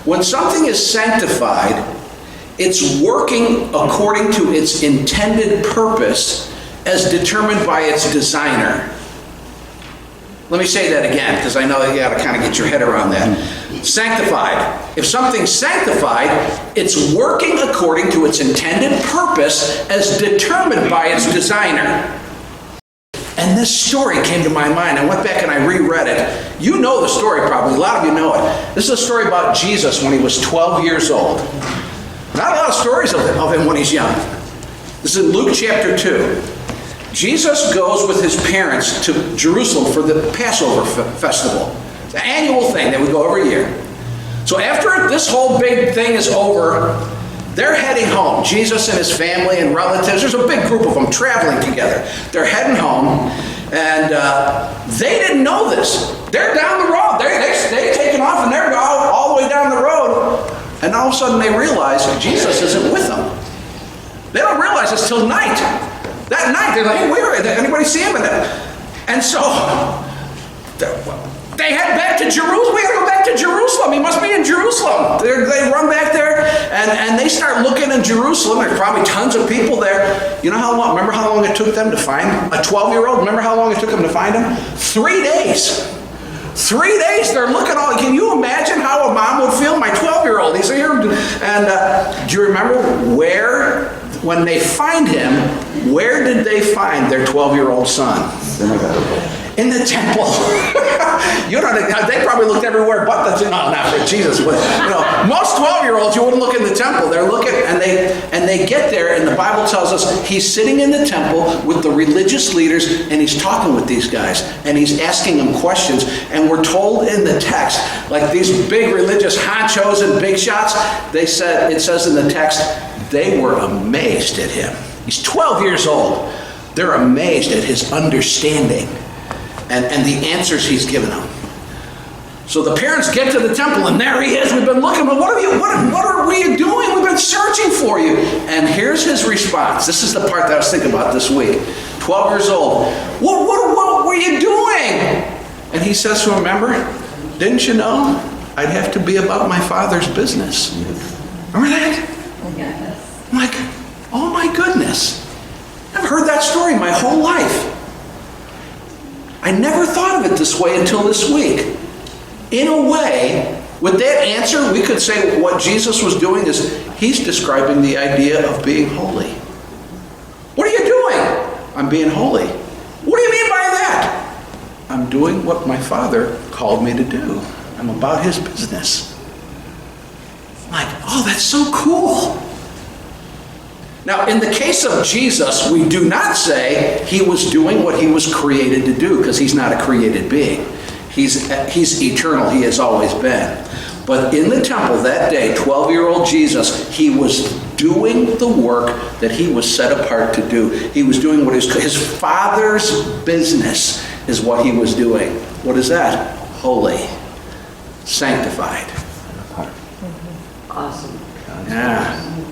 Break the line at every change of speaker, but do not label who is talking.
When something is sanctified, it's working according to its intended purpose as determined by its designer. Let me say that again, because I know you got to kind of get your head around that. Sanctified. If something's sanctified, it's working according to its intended purpose as determined by its designer. And this story came to my mind. I went back and I reread it. You know the story probably. A lot of you know it. This is a story about Jesus when he was 12 years old. Not a lot of stories of him when he's young. This is in Luke chapter 2. Jesus goes with his parents to Jerusalem for the Passover festival. It's an annual thing that we go every year. So after this whole big thing is over, they're heading home. Jesus and his family and relatives. There's a big group of them traveling together. They're heading home, and they didn't know this. They're down the road. They've taken off, and they're all the way down the road. And all of a sudden they realize Jesus isn't with them. They don't realize this till night. That night, they're like, hey, where is anybody see him? And so they head back to Jerusalem. We gotta go back to Jerusalem. He must be in Jerusalem. They run back there and they start looking in Jerusalem. There's probably tons of people there. You know how long? Remember how long it took them to find a 12-year-old? Remember how long it took them to find him? 3 days. 3 days they're looking all. Can you imagine how a mom would feel? My 12-year-old, he's here. And do you remember where, when they find him, where did they find their 12-year-old son? In the temple. You know, they probably looked everywhere but the temple. No, not for Jesus. But, you know, most 12-year-olds, you wouldn't look in the temple. They're looking, and they get there, and the Bible tells us he's sitting in the temple with the religious leaders, and he's talking with these guys, and he's asking them questions. And we're told in the text, like these big religious honchos and big shots, it says in the text, they were amazed at him. He's 12 years old. They're amazed at his understanding and the answers he's given them. So the parents get to the temple, and there he is. We've been looking, but what are you doing? We've been searching for you. And here's his response. This is the part that I was thinking about this week. 12 years old. What were you doing? And he says to him, remember, didn't you know I'd have to be about my Father's business? Remember that?
Yes.
I'm like, oh my goodness. I've heard that story my whole life. I never thought of it this way until this week. In a way, with that answer, we could say what Jesus was doing is he's describing the idea of being holy. What are you doing? I'm being holy. What do you mean by that? I'm doing what my Father called me to do. I'm about his business. I'm like, oh, that's so cool. Now, in the case of Jesus, we do not say he was doing what he was created to do, because he's not a created being. He's eternal. He has always been. But in the temple that day, 12-year-old Jesus, he was doing the work that he was set apart to do. He was doing what his Father's business is what he was doing. What is that? Holy. Sanctified.
Awesome.
Yeah.